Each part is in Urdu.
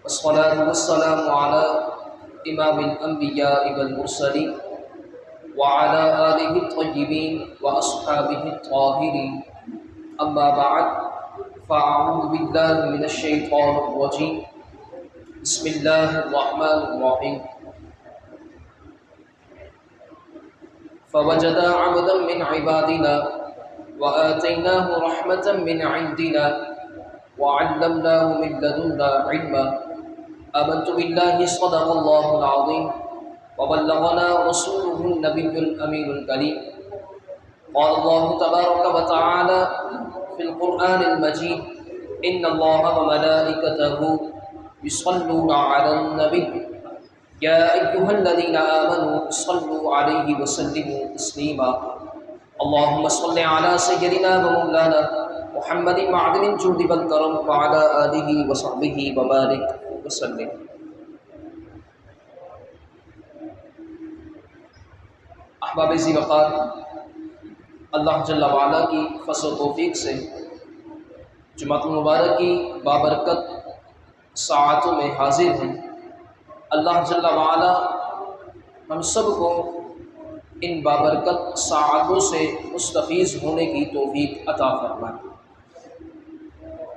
والصلاة والسلام على إمام الأنبياء والمرسلين وعلى آله الطيبين وأصحابه الطاهرين أما بعد فأعوذ بالله من الشيطان الرجيم بسم الله الرحمن الرحيم فوجد عبدا من عبادنا وآتيناه رحمة من عندنا وعلمناه من لدنا علما آمنت بالله صدق الله العظيم وبلغنا رسوله النبي الأمين الكريم قال الله تبارك وتعالى في القرآن المجيد إن الله وملائكته يصلون على النبي يا أيها الذين آمنوا صلوا عليه وسلموا تسليما اللهم صل على سيدنا ومولانا محمد معدن الجود والكرم وعلى آله وصحبه وبارك وسلم۔ احباب ذی وقار، اللہ جل وعلا کی فضل و توفیق سے جمعۃ المبارک کی بابرکت ساعتوں میں حاضر ہیں۔ اللہ جل وعلا ہم سب کو ان بابرکت ساعتوں سے مستفیض ہونے کی توفیق عطا فرمائے۔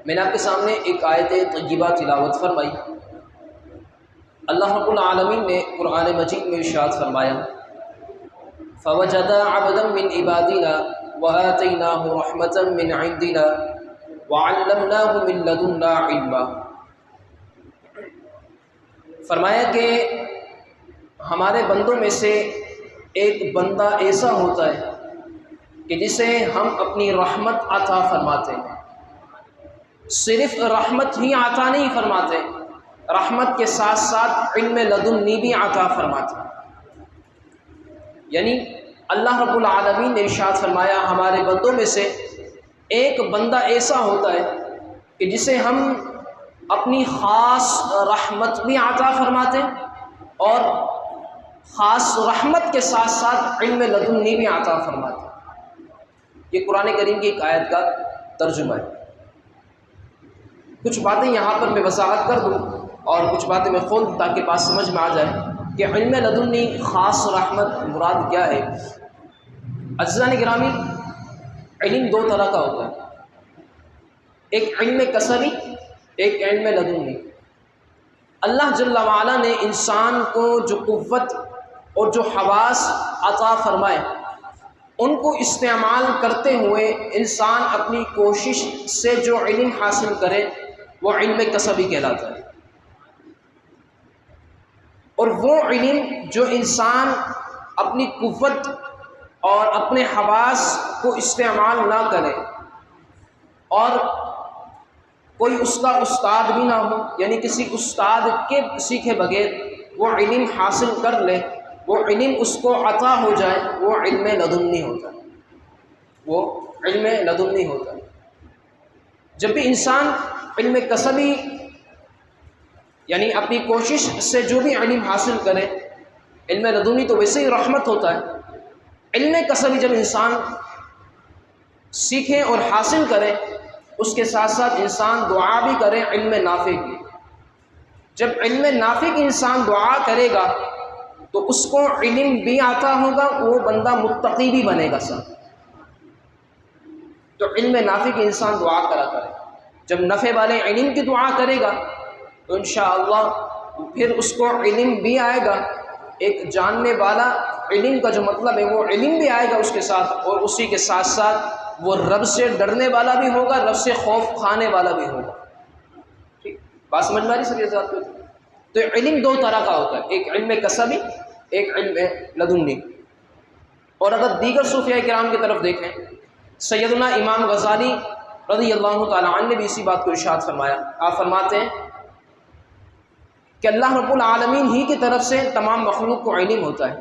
میں نے آپ کے سامنے ایک آیت طیبہ تلاوت فرمائی۔ اللہ رب العالمین نے قرآن مجید میں ارشاد فرمایا فَوَجَدَ عَبْدًا مِّنْ عِبَادِنَا وَآتَيْنَاهُ رَحْمَةً مِّنْ عِنْدِنَا وَعَلَّمْنَاهُ مِنْ لَدُنَّا عِلْمًا۔ فرمایا کہ ہمارے بندوں میں سے ایک بندہ ایسا ہوتا ہے کہ جسے ہم اپنی رحمت عطا فرماتے ہیں۔ صرف رحمت ہی عطا نہیں فرماتے، رحمت کے ساتھ ساتھ علم لدنی بھی عطا فرماتے ہیں۔ یعنی اللہ رب العالمین نے ارشاد فرمایا ہمارے بندوں میں سے ایک بندہ ایسا ہوتا ہے کہ جسے ہم اپنی خاص رحمت بھی عطا فرماتے ہیں اور خاص رحمت کے ساتھ ساتھ علم لدنی بھی عطا فرماتے ہیں۔ یہ قرآن کریم کی ایک آیت کا ترجمہ ہے۔ کچھ باتیں یہاں پر میں وضاحت کر دوں اور کچھ باتیں میں کھول دوں تاکہ بات سمجھ میں آ جائے کہ علم لدنی خاص رحمت مراد کیا ہے۔ عزیزان گرامی، علم دو طرح کا ہوتا ہے، ایک علم کسبی، ایک علم لدنی۔ اللہ جل وعلا نے انسان کو جو قوت اور جو حواس عطا فرمائے ان کو استعمال کرتے ہوئے انسان اپنی کوشش سے جو علم حاصل کرے وہ علم کسبی کہلاتا ہے، اور وہ علم جو انسان اپنی قوت اور اپنے حواس کو استعمال نہ کرے اور کوئی اس کا استاد بھی نہ ہو، یعنی کسی استاد کے سیکھے بغیر وہ علم حاصل کر لے، وہ علم اس کو عطا ہو جائے، وہ علم لدنی ہوتا ہے، وہ علم لدنی ہوتا ہے۔ جب بھی انسان علم کسبی یعنی اپنی کوشش سے جو بھی علم حاصل کرے، علم لدنی تو ویسے ہی رحمت ہوتا ہے، علم کسبی جب انسان سیکھے اور حاصل کرے اس کے ساتھ ساتھ انسان دعا بھی کرے علم نافع کی۔ جب علم نافع کی انسان دعا کرے گا تو اس کو علم بھی آتا ہوگا، وہ بندہ متقی بھی بنے گا ساتھ۔ تو علم نافع کی انسان دعا کرا کرے، جب نفع والے علم کی دعا کرے گا تو انشاءاللہ پھر اس کو علم بھی آئے گا، ایک جاننے والا علم کا جو مطلب ہے وہ علم بھی آئے گا اس کے ساتھ، اور اسی کے ساتھ ساتھ وہ رب سے ڈرنے والا بھی ہوگا، رب سے خوف کھانے والا بھی ہوگا۔ ٹھیک بات سمجھ میں آ رہی سب یہ ذات کو؟ تو علم دو طرح کا ہوتا ہے، ایک علم کسبی، ایک علم لدنی۔ اور اگر دیگر صوفیاء کرام کی طرف دیکھیں، سیدنا امام غزالی رضی اللہ تعالی عنہ نے بھی اسی بات کو ارشاد فرمایا۔ آپ فرماتے ہیں کہ اللہ رب العالمین ہی کی طرف سے تمام مخلوق کو علم ہوتا ہے،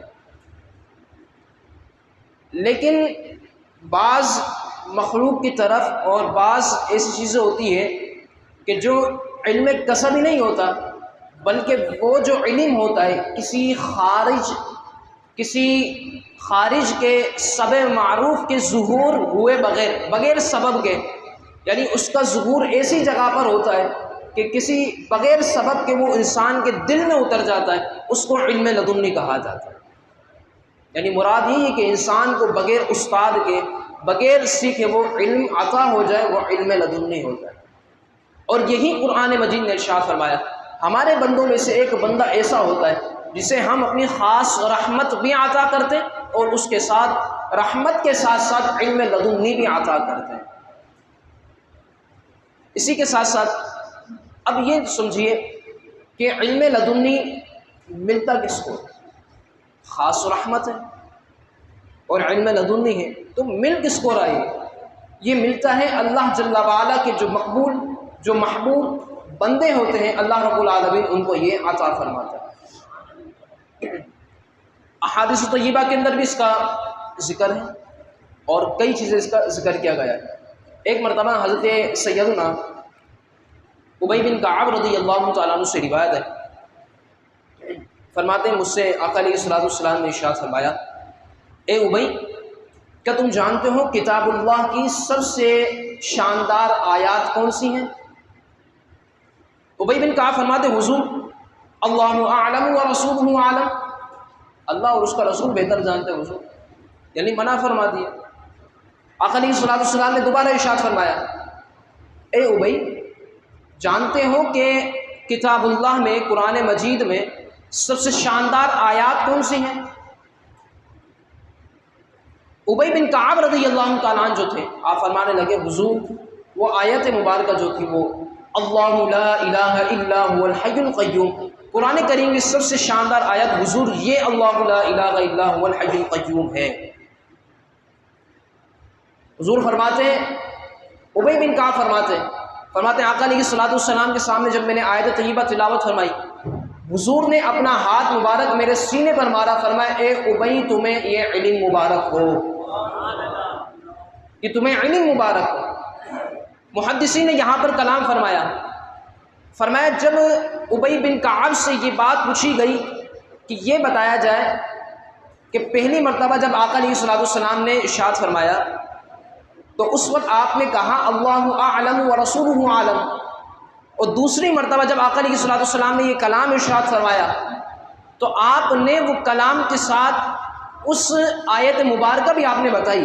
لیکن بعض مخلوق کی طرف اور بعض ایسی چیزیں ہوتی ہیں کہ جو علم کسبی نہیں ہوتا بلکہ وہ جو علم ہوتا ہے کسی خارج کے سبب معروف کے ظہور ہوئے بغیر سبب کے، یعنی اس کا ظہور ایسی جگہ پر ہوتا ہے کہ کسی بغیر سبب کے وہ انسان کے دل میں اتر جاتا ہے، اس کو علم لدنی کہا جاتا ہے۔ یعنی مراد یہ ہے کہ انسان کو بغیر استاد کے، بغیر سیکھے وہ علم عطا ہو جائے، وہ علم لدنی ہو جائے۔ اور یہی قرآن مجید نے ارشاد فرمایا، ہمارے بندوں میں سے ایک بندہ ایسا ہوتا ہے جسے ہم اپنی خاص رحمت بھی عطا کرتے ہیں، اور اس کے ساتھ رحمت کے ساتھ ساتھ علم لدنی بھی عطا کرتے ہیں۔ اسی کے ساتھ ساتھ اب یہ سمجھیے کہ علم لدنی ملتا کس کو؟ خاص رحمت ہے اور علم لدنی ہے، تو مل کس کو رہا ہے؟ یہ ملتا ہے اللہ جل وعلا کے جو مقبول، جو محبوب بندے ہوتے ہیں، اللہ رب العالمین ان کو یہ عطا فرماتا ہے۔ احادیث طیبہ کے اندر بھی اس کا ذکر ہے اور کئی چیزیں اس کا ذکر کیا گیا ہے۔ ایک مرتبہ حضرت سیدنا ابی بن کعب رضی اللہ تعالیٰ عنہ سے روایت ہے، فرماتے ہیں مجھ سے آقا علیہ الصلوۃ والسلام نے ارشاد فرمایا، اے ابی، کیا تم جانتے ہو کتاب اللہ کی سب سے شاندار آیات کون سی ہیں؟ ابی بن کعب فرماتے حضور اللہ اعلم ورسولہ اعلم، اللہ اور اس کا رسول بہتر جانتے ہیں حضور، یعنی منع فرما دیا۔ آقا علیہ الصلوۃ والسلام نے دوبارہ ارشاد فرمایا، اے ابی، جانتے ہو کہ کتاب اللہ میں، قرآن مجید میں سب سے شاندار آیات کون سی ہیں؟ ابی بن کعب رضی اللہ تعالیٰ عنہ جو تھے، آپ فرمانے لگے حضور وہ آیت مبارکہ جو تھی وہ اللہ لا الہ الا هو الحی القیوم، قرآن کریم کی سب سے شاندار آیت حضور یہ اللہ لا الہ الا هو الحی القیوم ہے۔ حضور فرماتے ہیں، ابی بن کعب فرماتے آقا علیہ الصلوۃ والسلام کے سامنے جب میں نے آیت طیبہ تلاوت فرمائی، حضور نے اپنا ہاتھ مبارک میرے سینے پر مارا، فرمایا اے ابی تمہیں یہ علم مبارک ہو، کہ تمہیں علم مبارک ہو۔ محدثین نے یہاں پر کلام فرمایا جب ابی بن کعب سے یہ بات پوچھی گئی کہ یہ بتایا جائے کہ پہلی مرتبہ جب آقا علیہ الصلوۃ والسلام نے ارشاد فرمایا تو اس وقت آپ نے کہا اللہ اعلم ورسولہ اعلم، اور دوسری مرتبہ جب آقا علیہ الصلوۃ والسلام نے یہ کلام ارشاد فرمایا تو آپ نے وہ کلام کے ساتھ اس آیت مبارکہ بھی آپ نے بتائی۔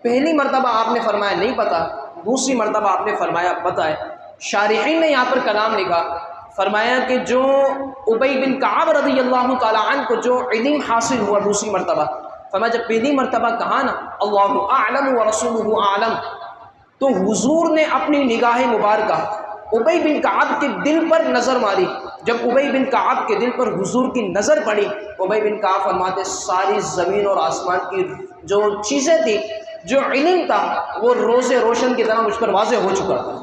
پہلی مرتبہ آپ نے فرمایا نہیں پتہ، دوسری مرتبہ آپ نے فرمایا پتہ ہے۔ شارحین نے یہاں پر کلام لکھا، فرمایا کہ جو ابی بن کعب رضی اللہ تعالیٰ عنہ کو جو علم حاصل ہوا دوسری مرتبہ، فرمایا جب پہلی مرتبہ کہا نا اللہ اعلم ورسولہ اعلم، تو حضور نے اپنی نگاہ مبارکہ ابی بن کعب کے دل پر نظر ماری۔ جب ابی بن کعب کے دل پر حضور کی نظر پڑی، ابی بن کعب فرماتے ساری زمین اور آسمان کی جو چیزیں تھیں، جو علم تھا، وہ روز روشن کی طرح مجھ پر واضح ہو چکا تھا،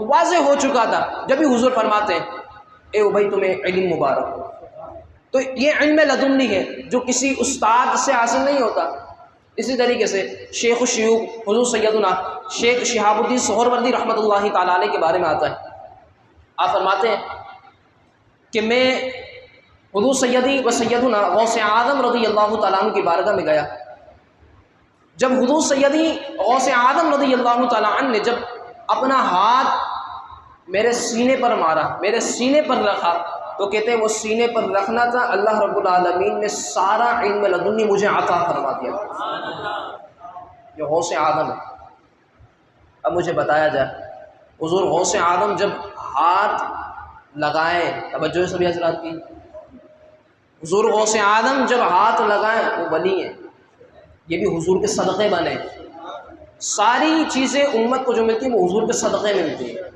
واضح ہو چکا تھا۔ جب بھی حضور فرماتے ہیں اے ابی تمہیں علم مبارک ہو، تو یہ علم لدنی ہے جو کسی استاد سے حاصل نہیں ہوتا۔ اسی طریقے سے شیخ الشیوخ حضور سیدنا شیخ شہاب الدین سہروردی رحمۃ اللہ تعالیٰ علیہ کے بارے میں آتا ہے، آپ فرماتے ہیں کہ میں حضور سیدی و سیدنا غوث اعظم رضی اللہ تعالیٰ عنہ کی بارگاہ میں گیا۔ جب حضور سیدی غوث اعظم رضی اللہ تعالیٰ عنہ نے جب اپنا ہاتھ میرے سینے پر مارا، میرے سینے پر رکھا، تو کہتے ہیں وہ سینے پر رکھنا تھا، اللہ رب العالمین نے سارا علم لدنی مجھے عطا فرما دیا۔ یہ غوث اعظم ہے۔ اب مجھے بتایا جائے حضور غوث اعظم جب ہاتھ لگائیں، توجہ سبھی حضرات کی، حضور غوث اعظم جب ہاتھ لگائیں وہ ولی ہیں، یہ بھی حضور کے صدقے بنے۔ ساری چیزیں امت کو جو ملتی ہیں وہ حضور کے صدقے میں ملتی ہیں،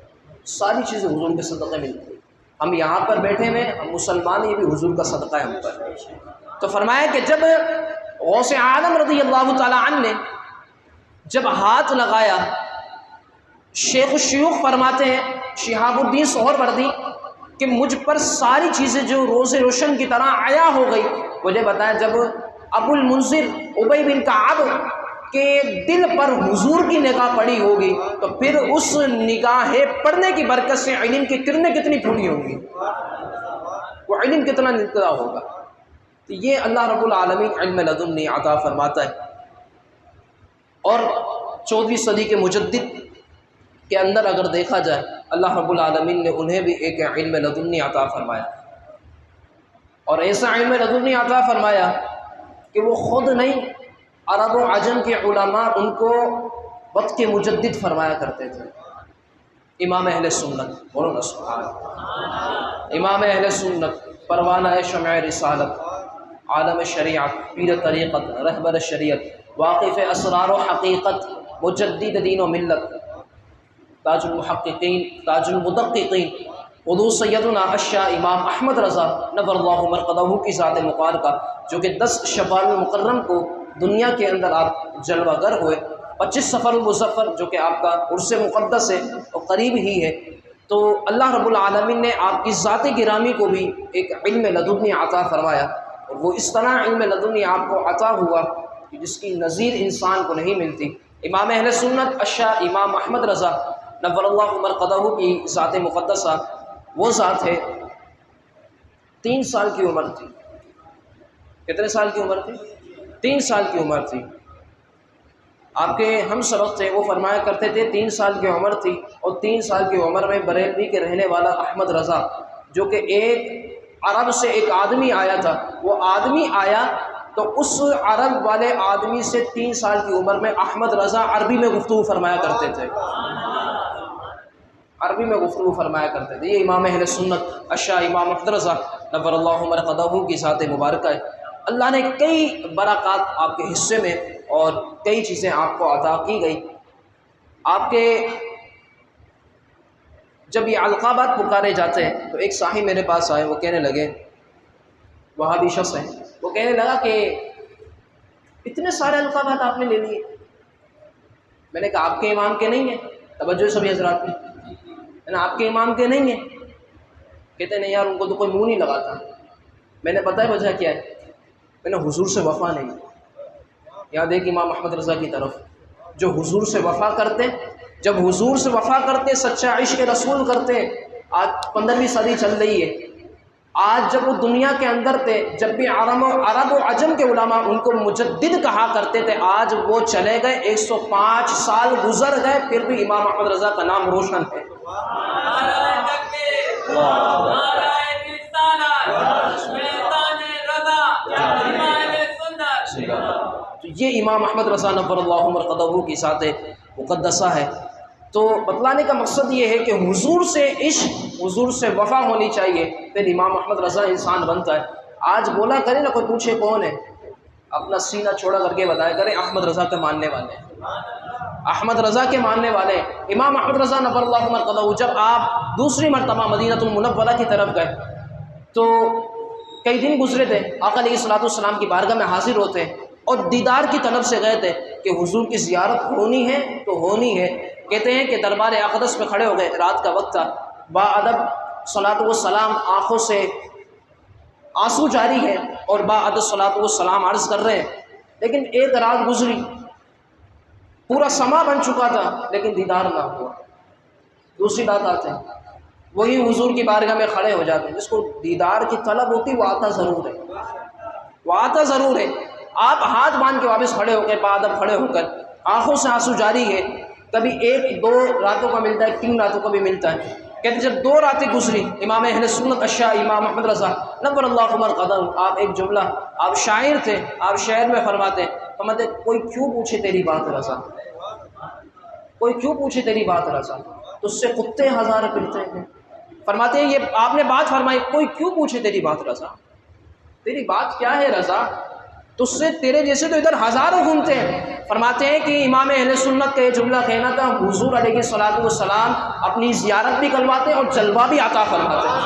ساری چیزیں حضور کے صدقے میں ملتی ہیں۔ ہم یہاں پر بیٹھے ہوئے ہم مسلمان، یہ بھی حضور کا صدقہ ہے ہم پر۔ تو فرمایا کہ جب غوث اعظم رضی اللہ تعالیٰ عنہ نے جب ہاتھ لگایا، شیخ الشیوخ فرماتے ہیں شہاب الدین سہروردی کہ مجھ پر ساری چیزیں جو روز روشن کی طرح عیا ہو گئی۔ مجھے بتایا جب ابو المنذر ابی بن کعب کے دل پر حضور کی نگاہ پڑی ہوگی تو پھر اس نگاہ پڑھنے کی برکت سے علم کی کرنیں کتنی پھوٹی ہوں گی، وہ علم کتنا نکلا ہوگا۔ تو یہ اللہ رب العالمین علم لدنی عطا فرماتا ہے۔ اور 14ویں صدی کے مجدد کے اندر اگر دیکھا جائے اللہ رب العالمین نے انہیں بھی ایک علم لدنی عطا فرمایا، اور ایسا علم لدنی عطا فرمایا کہ وہ خود نہیں، عرب و عجم کے علماء ان کو وقت کے مجدد فرمایا کرتے تھے۔ امام اہل سنت، بولو نا سبحان اللہ، امام اہل سنت، پروانہ شمع رسالت، عالم شریعت، پیر طریقت، رہبر شریعت، واقف اسرار و حقیقت، مجدد دین و ملت، تاج المحققین، تاج المدققین، حضور سیدنا الشاہ امام احمد رضا نور اللہ مرقدہ کی ذات مبارکہ، جو کہ 10 شوال المکرم کو دنیا کے اندر آپ جلوہ گر ہوئے، 25 صفر المظفر جو کہ آپ کا عرس مقدس ہے اور قریب ہی ہے، تو اللہ رب العالمین نے آپ کی ذات گرامی کو بھی ایک علم لدنی عطا فرمایا، اور وہ اس طرح علم لدنی آپ کو عطا ہوا کہ جس کی نظیر انسان کو نہیں ملتی۔ امام اہل سنت الشاہ امام احمد رضا نور اللہ مرقدہ کی ذات مقدسہ وہ ذات ہے، 3 سال کی عمر تھی۔ کتنے سال کی عمر تھی؟ 3 سال کی عمر تھی۔ آپ کے ہم سبق تھے، وہ فرمایا کرتے تھے 3 سال کی عمر تھی، اور 3 سال کی عمر میں بریلوی کے رہنے والا احمد رضا، جو کہ ایک عرب سے ایک آدمی آیا تھا، وہ آدمی آیا تو اس عرب والے آدمی سے 3 سال کی عمر میں احمد رضا عربی میں گفتگو فرمایا کرتے تھے، عربی میں گفتگو فرمایا کرتے تھے۔ یہ امام اہل سنت الشاہ امام احمد رضا نور اللہ مرقدہ کی ذات مبارکہ ہے۔ اللہ نے کئی برکات آپ کے حصے میں اور کئی چیزیں آپ کو عطا کی گئی۔ آپ کے جب یہ القابات پکارے جاتے ہیں تو ایک صاحب میرے پاس آئے، وہ کہنے لگے، وہابی شخص ہیں، وہ کہنے لگا کہ اتنے سارے القابات آپ نے لے لیے۔ میں نے کہا آپ کے امام کے نہیں ہیں، توجہ سبھی حضرات میں، آپ کے امام کے نہیں ہیں؟ کہتے نہیں یار ان کو تو کوئی منہ نہیں لگاتا۔ میں نے بتایا وجہ کیا ہے؟ میں نے حضور سے وفا نہیں۔ یہاں دیکھ امام احمد رضا کی طرف، جو حضور سے وفا کرتے، جب حضور سے وفا کرتے، سچا عشق رسول کرتے، آج 15ویں صدی چل رہی ہے، آج جب وہ دنیا کے اندر تھے، جب بھی عرب و عجم کے علماء ان کو مجدد کہا کرتے تھے، آج وہ چلے گئے، 105 سال گزر گئے، پھر بھی امام احمد رضا کا نام روشن ہے۔ تو یہ امام احمد رضا نور اللہ مرقدہ کی ذات مقدسہ ہے۔ تو بتلانے کا مقصد یہ ہے کہ حضور سے عشق، حضور سے وفا ہونی چاہیے، پھر امام احمد رضا انسان بنتا ہے۔ آج بولا کرے نا، کوئی پوچھے کون ہے، اپنا سینہ چھوڑا کر کے بتایا کریں احمد رضا کے ماننے والے ہیں، احمد رضا کے ماننے والے ہیں۔ امام احمد رضا نور اللہ مرقدہ جب آپ دوسری مرتبہ مدینہ المنورہ کی طرف گئے تو کئی دن گزرے تھے، آقا علیہ الصلوۃ والسلام کی بارگاہ میں حاضر ہوتے ہیں اور دیدار کی طلب سے گئے تھے کہ حضور کی زیارت ہونی ہے تو ہونی ہے۔ کہتے ہیں کہ دربار اقدس میں کھڑے ہو گئے، رات کا وقت تھا، با ادب صلاۃ والسلام، آنکھوں سے آنسو جاری ہے اور با ادب صلاۃ والسلام عرض کر رہے ہیں، لیکن ایک رات گزری، پورا سما بن چکا تھا لیکن دیدار نہ ہوا۔ دوسری رات آتے ہیں، وہی حضور کی بارگاہ میں کھڑے ہو جاتے ہیں، جس کو دیدار کی طلب ہوتی وہ آتا ضرور ہے، وہ آتا ضرور ہے۔ آپ ہاتھ باندھ کے واپس کھڑے ہو کے، بادب کھڑے ہو کر، آنکھوں سے آنسو جاری ہے، کبھی 1-2 راتوں کا ملتا ہے، 3 راتوں کا بھی ملتا ہے۔ کہتے جب 2 راتیں گزری، امام اہل سنت الشاہ امام احمد رضا نور اللہ مرقدہ، آپ ایک جملہ، آپ شاعر تھے، آپ شعر میں فرماتے کوئی کیوں پوچھے تیری بات رضا، کوئی کیوں پوچھے تیری بات رضا، تجھ سے کتے ہزار پھرتے ہیں۔ فرماتے ہیں یہ آپ نے بات فرمائی، کوئی کیوں پوچھے تیری بات رضا، تیری بات کیا ہے رضا، تجھ سے تیرے جیسے تو ادھر ہزاروں گھومتے ہیں۔ فرماتے ہیں کہ امام اہل سنت کا یہ جملہ کہنا تھا، حضور علیہ الصلوۃ والسلام اپنی زیارت بھی کرواتے اور جلوہ بھی عطا فرماتے ہیں۔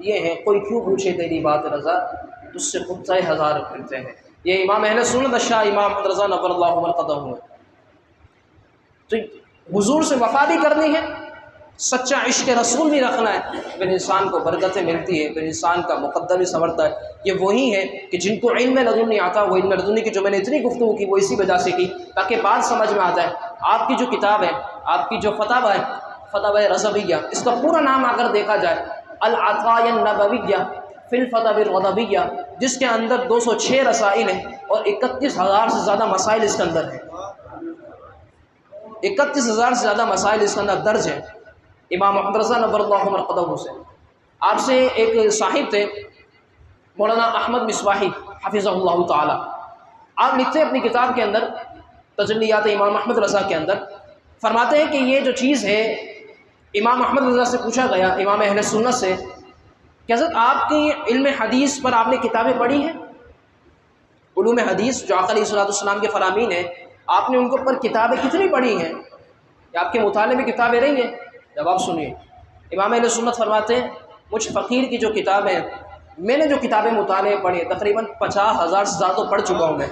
یہ ہے کوئی کیوں پوچھے تیری بات رضا، تجھ سے کتے ہزار پھرتے ہیں۔ یہ امام اہل سنت الشاہ امام احمد رضا نور اللہ مرقدہ ہوئے۔ تو حضور سے وفا بھی کرنی ہے، سچا عشق رسول بھی رکھنا ہے، پھر انسان کو برکتیں ملتی ہے، پھر انسان کا مقدر بھی سنورتا ہے۔ یہ وہی ہے کہ جن کو علم لدنی آتا، وہ علم لدنی کی جو میں نے اتنی گفتگو کی وہ اسی وجہ سے کی تاکہ بات سمجھ میں آتا ہے۔ آپ کی جو کتاب ہے، آپ کی جو فتاوی ہے، فتاوی رضویہ، اس کا پورا نام اگر دیکھا جائے العطایا النبویہ فی الفتاوی الرضویہ، جس کے اندر 206 رسائل ہیں اور 31,000 سے زیادہ مسائل اس کے اندر ہیں۔ 31,000 سے زیادہ مسائل اس کے اندر درج ہیں امام محمد رضا نور اللہ مرقدہ سے۔ آپ سے ایک صاحب تھے مولانا احمد مصباحی حفظہ اللہ تعالی، آپ لکھتے ہیں اپنی کتاب کے اندر تجلیات امام احمد رضا کے اندر، فرماتے ہیں کہ یہ جو چیز ہے امام احمد رضا سے پوچھا گیا، امام اہل سنت سے، کہ حضرت آپ کی علم حدیث پر آپ نے کتابیں پڑھی ہیں؟ علوم حدیث جو آقا علیہ الصلوۃ والسلام کے فرامین ہیں، آپ نے ان کے اوپر کتابیں کتنی پڑھی ہیں؟ یا آپ کے مطالعے میں کتابیں رہی ہیں؟ جواب سنیے، امام اہل سنت فرماتے ہیں مجھ فقیر کی جو کتابیں، میں نے جو کتابیں مطالعے پڑھی ہیں تقریباً 50,000 سے زیادہ تو پڑھ چکا ہوں میں،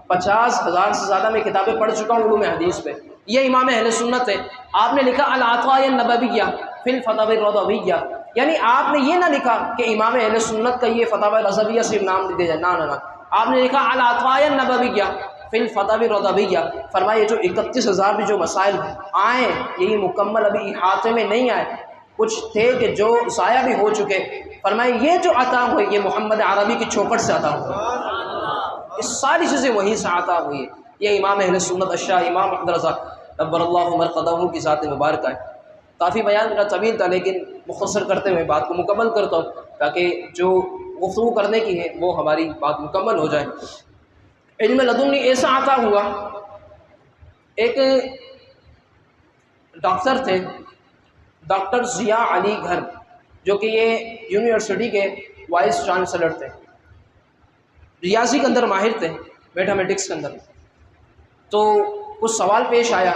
50,000 سے زیادہ میں کتابیں پڑھ چکا ہوں علوم حدیث پہ۔ یہ امام اہل سنت ہے۔ آپ نے لکھا العطاء النبویہ فی الفتاوی الرضویہ، یعنی آپ نے یہ نہ لکھا کہ امام اہل سنت کا یہ فتاوی رضویہ صرف نام دے جائے، نہ، آپ نے لکھا العطاء النبویہ فی الفتاوی الرضویہ۔ فرمایا جو 31,000 بھی جو مسائل آئے یہی مکمل ابھی احاطے میں نہیں آئے، کچھ تھے کہ جو ضائع بھی ہو چکے۔ فرمایا یہ جو عطا ہوئی یہ محمد عربی کی چوکھٹ سے عطا ہوئی، یہ ساری چیزیں وہیں سے عطا ہوئی ہے۔ یہ امام اہل سنت اشاہ امام محمد رضا نور اللہ مرقدہ کی ذات مبارکہ ہے۔ کافی بیان میرا طویل تھا لیکن مختصر کرتے ہوئے بات کو مکمل کرتا ہوں تاکہ جو گفتگو کرنے کی ہے وہ ہماری بات مکمل ہو جائے۔ علم لدنی ایسا عطا ہوا، ایک ڈاکٹر تھے ڈاکٹر ضیاء علی گھر، جو کہ یہ یونیورسٹی کے وائس چانسلر تھے، ریاضی کے اندر ماہر تھے، میتھمیٹکس کے اندر۔ تو کچھ سوال پیش آیا،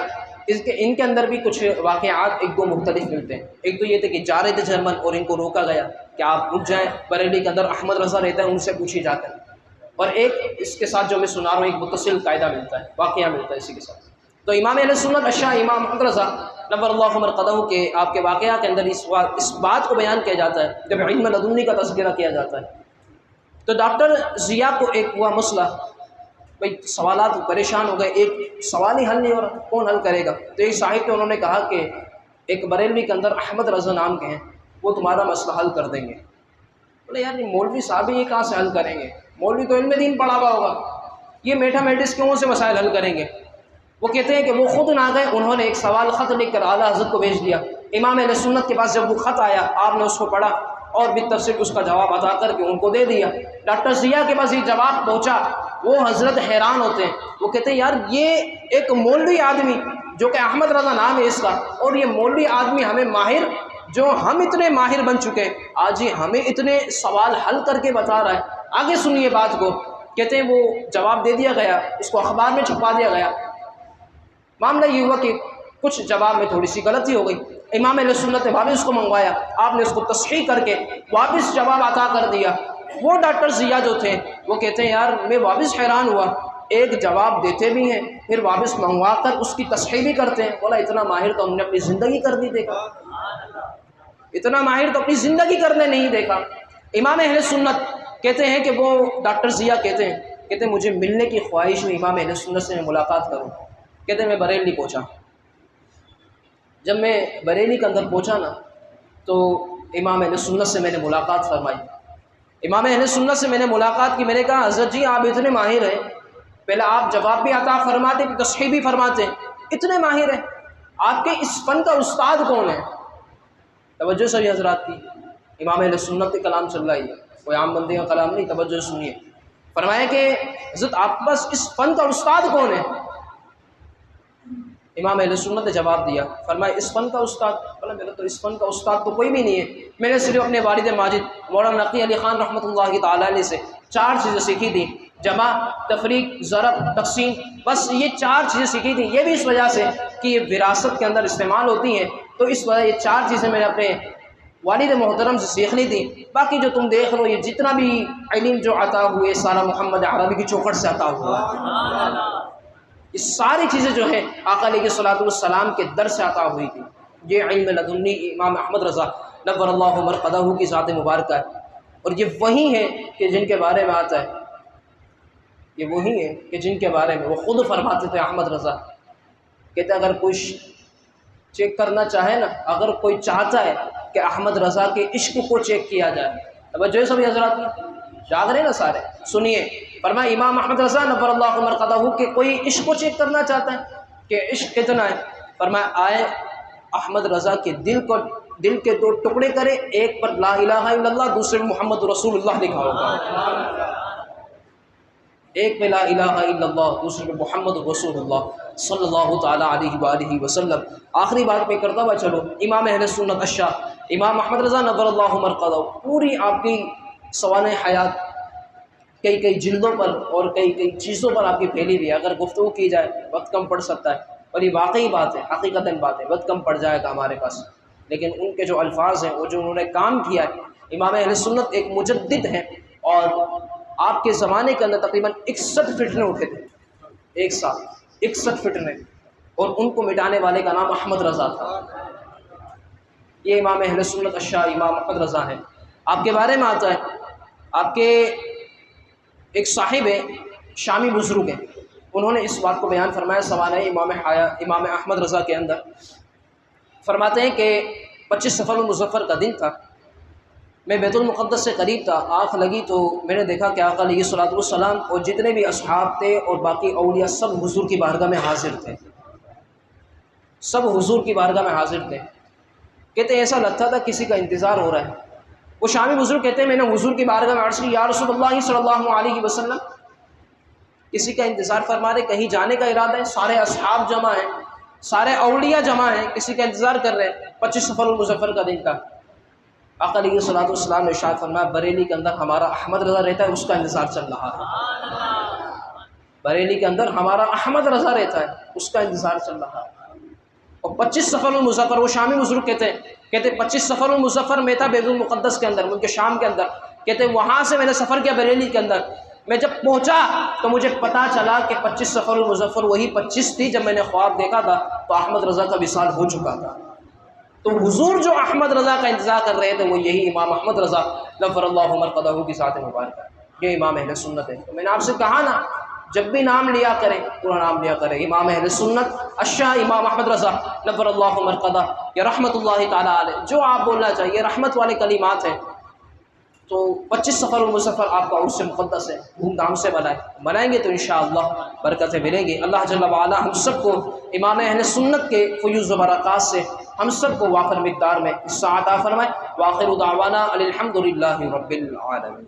ان کے اندر بھی کچھ واقعات ایک دو مختلف ملتے ہیں۔ ایک تو یہ تھے کہ جا رہے تھے جرمن اور ان کو روکا گیا کہ آپ رک جائیں، بریلی کے اندر احمد رضا رہتا ہے ان سے پوچھی جا کر۔ اور ایک اس کے ساتھ جو میں سنا رہا ہوں ایک متصل قاعدہ ملتا ہے، واقعہ ملتا ہے اسی کے ساتھ۔ تو امام اہل سنت اشاہ امام محمد رضا نور اللہ مرقدہ کے آپ کے واقعہ کے اندر اس بات کو بیان کیا جاتا ہے جب علم لدنی کا تذکرہ کیا جاتا ہے۔ تو ڈاکٹر ضیاء کو ایک ہوا مسئلہ، بھائی سوالات پریشان ہو گئے، ایک سوال ہی حل نہیں ہو رہا، کون حل کرے گا؟ تو ایک صاحب تھے، انہوں نے کہا کہ ایک بریلوی کے اندر احمد رضا نام کے ہیں، وہ تمہارا مسئلہ حل کر دیں گے۔ بولے یار یہ مولوی صاحب یہ کہاں سے حل کریں گے؟ مولوی تو علم دین پڑھا ہوا ہوگا، یہ میتھمیٹکس کیوں سے مسائل حل کریں گے؟ وہ کہتے ہیں کہ وہ خود نہ گئے، انہوں نے ایک سوال خط لکھ کر اعلیٰ حضرت کو بھیج دیا۔ امام اہل سنت کے پاس جب وہ خط آیا آپ نے اس کو پڑھا اور بالتفصیل اس کا جواب عطا کر کے ان کو دے دیا۔ ڈاکٹر ضیاء کے پاس یہ جواب پہنچا، وہ حضرت حیران ہوتے ہیں، وہ کہتے ہیں یار یہ ایک مولوی آدمی جو کہ احمد رضا نام ہے اس کا، اور یہ مولوی آدمی ہمیں ماہر، جو ہم اتنے ماہر بن چکے ہیں، آج یہ ہمیں اتنے سوال حل کر کے بتا رہا ہے۔ آگے سنیے بات کو، کہتے ہیں وہ جواب دے دیا گیا، اس کو اخبار میں چھپا دیا گیا۔ معاملہ یہ ہوا کہ کچھ جواب میں تھوڑی سی غلطی ہو گئی، امام علیہ سنت نے واپس اس کو منگوایا، آپ نے اس کو تصحیح کر کے واپس جواب عطا کر دیا۔ وہ ڈاکٹر ضیاء جو تھے وہ کہتے ہیں یار میں واپس حیران ہوا، ایک جواب دیتے بھی ہیں پھر واپس منگوا کر اس کی تصحیح بھی کرتے ہیں۔ بولا اتنا ماہر تو ہم نے اپنی زندگی کر نہیں دیکھا، اتنا ماہر تو اپنی زندگی کرنے نہیں دیکھا۔ امام اہل سنت کہتے ہیں کہ وہ ڈاکٹر ضیاء کہتے ہیں مجھے ملنے کی خواہش ہوئی امام اہل سنت سے میں ملاقات کروں۔ کہتے ہیں میں بریلی پہنچا، جب میں بریلی کے اندر پہنچا نا تو امام اہل سنت سے میں نے ملاقات فرمائی۔ امام اہل سنت سے میں نے ملاقات کی، میں نے کہا حضرت جی آپ اتنے ماہر ہیں، پہلے آپ جواب بھی عطا فرماتے تصحیح بھی فرماتے، اتنے ماہر ہیں، آپ کے اس فن کا استاد کون ہے؟ توجہ سبھی حضرات کی، امام اہل سنت کے کلام چل رہا ہے، کوئی عام بندے کا کلام نہیں، توجہ سنیے۔ فرمایا کہ حضرت آپ کے پاس اس فن کا استاد کون ہے؟ امام اہل سنت نے جواب دیا، فرمایا اس فن کا استاد؟ بولا میرا تو اس فن کا استاد تو کوئی بھی نہیں ہے، میں نے صرف اپنے والد ماجد مولانا نقی علی خان رحمۃ اللہ تعالی علیہ سے 4 چیزیں سیکھی تھیں، جمع، تفریق، ضرب، تقسیم، بس یہ 4 چیزیں سیکھی تھیں، یہ بھی اس وجہ سے کہ یہ وراثت کے اندر استعمال ہوتی ہیں، تو اس وجہ یہ 4 چیزیں میں نے اپنے والد محترم سے سیکھ لی تھی۔ باقی جو تم دیکھ لو یہ جتنا بھی علم جو عطا ہوئے سارا محمد عربی کی چوکھٹ سے عطا ہوا، یہ ساری چیزیں جو ہیں آقا علیہ الصلوۃ والسلام کے در سے عطا ہوئی تھی۔ یہ علم لدنی امام احمد رضا نور اللہ مرقدہ کی ذات مبارکہ ہے، اور یہ وہی ہے کہ جن کے بارے میں آتا ہے، یہ وہی ہے کہ جن کے بارے میں وہ خود فرماتے تھے احمد رضا، کہتے اگر کوئی چیک کرنا چاہے نا، اگر کوئی چاہتا ہے کہ احمد رضا کے عشق کو چیک کیا جائے، توجہ سبھی حضرات جاگ رہے نا سارے، سنیے۔ فرمایا امام احمد رضا نور اللہ مرقدہ کہ کوئی عشق کو چیک کرنا چاہتا ہے کہ عشق کتنا ہے؟ فرمایا آئے احمد رضا کے دل کے دو ٹکڑے کرے، ایک پر لا الہ الا اللہ، دوسرے میں محمد رسول اللہ لکھا ہوگا، ایک میں لا الہ الا اللہ، دوسرے میں محمد رسول اللہ صلی اللہ تعالیٰ علیہ وآلہ وسلم۔ آخری بات میں کرتا ہوا چلو، امام اہل سنت الشاہ امام احمد رضا نور اللہ مرقدہ، پوری آپ کی سوانح حیات کئی جلدوں پر اور کئی چیزوں پر آپ کی پھیلی ہوئی ہے۔ اگر گفتگو کی جائے وقت کم پڑ سکتا ہے، اور یہ واقعی بات ہے، حقیقتاً بات ہے، وقت کم پڑ جائے گا ہمارے پاس، لیکن ان کے جو الفاظ ہیں، وہ جو انہوں نے کام کیا ہے، امام اہل سنت ایک مجدد ہیں، اور آپ کے زمانے کے اندر تقریباً 61 فتنے اٹھے تھے، ایک ساتھ 61 فتنے، اور ان کو مٹانے والے کا نام احمد رضا تھا۔ یہ امام اہل سنت الشاہ امام احمد رضا ہیں۔ آپ کے بارے میں آتا ہے، آپ کے ایک صاحب ہیں، شامی بزرگ ہیں، انہوں نے اس بات کو بیان فرمایا سوانح امام احمد رضا کے اندر، فرماتے ہیں کہ 25 صفر المظفر کا دن تھا، میں بیت المقدس سے قریب تھا، آنکھ لگی تو میں نے دیکھا کہ آقا علیہ الصلوۃ والسلام اور جتنے بھی اصحاب تھے اور باقی اولیاء سب حضور کی بارگاہ میں حاضر تھے، سب حضور کی بارگاہ میں حاضر تھے۔ کہتے ہیں ایسا لگتا تھا کسی کا انتظار ہو رہا ہے۔ وہ شامی بزرگ کہتے ہیں میں نے حضور کی بارگاہ میں عرض کی یا رسول اللہ صلی اللہ علیہ وسلم، کسی کا انتظار فرما رہے، کہیں جانے کا ارادہ ہے، سارے اصحاب جمع ہیں، سارے اولیاء جمع ہیں، کسی کا انتظار کر رہے ہیں، 25 صفر المظفر کا دن تھا۔ آقا علیہ الصلوۃ والسلام نے ارشاد فرمایا بریلی کے اندر ہمارا احمد رضا رہتا ہے، اس کا انتظار چل رہا ہے، بریلی کے اندر ہمارا احمد رضا رہتا ہے، اس کا انتظار چل رہا ہے۔ اور 25 صفر المظفر، وہ شامی بزرگ کہتے ہیں 25 صفر المظفر میں تھا بیت المقدس کے اندر، ملک شام کے اندر، کہتے ہیں وہاں سے میں نے سفر کیا بریلی کے اندر، میں جب پہنچا تو مجھے پتا چلا کہ 25 صفر المظفر وہی 25 تھی جب میں نے خواب دیکھا تھا تو احمد رضا کا وصال ہو چکا تھا۔ تو حضور جو احمد رضا کا انتظار کر رہے تھے وہ یہی امام احمد رضا نور اللہ مرقدہ کی ذات مبارکہ، یہ امام اہل سنت ہے۔ تو میں نے آپ سے کہا نا، جب بھی نام لیا کریں پورا نام لیا کریں، امام اہل سنت الشاہ امام احمد رضا نور اللہ مرقدہ یا رحمۃ اللہ تعالیٰ علیہ، جو آپ بولنا چاہیے، رحمت والے کلمات ہیں۔ تو 25 صفر المظفر آپ کا عرس مقدس ہے، دھوم دھام سے منائیں گے تو انشاءاللہ برکتیں ملیں گی۔ اللہ جل وعلا ہم سب کو امام اہل سنت کے فیوز و برکات سے ہم سب کو وافر مقدار میں حصہ عطا فرمائے۔ وآخر دعوانا الحمد للہ رب العالمین۔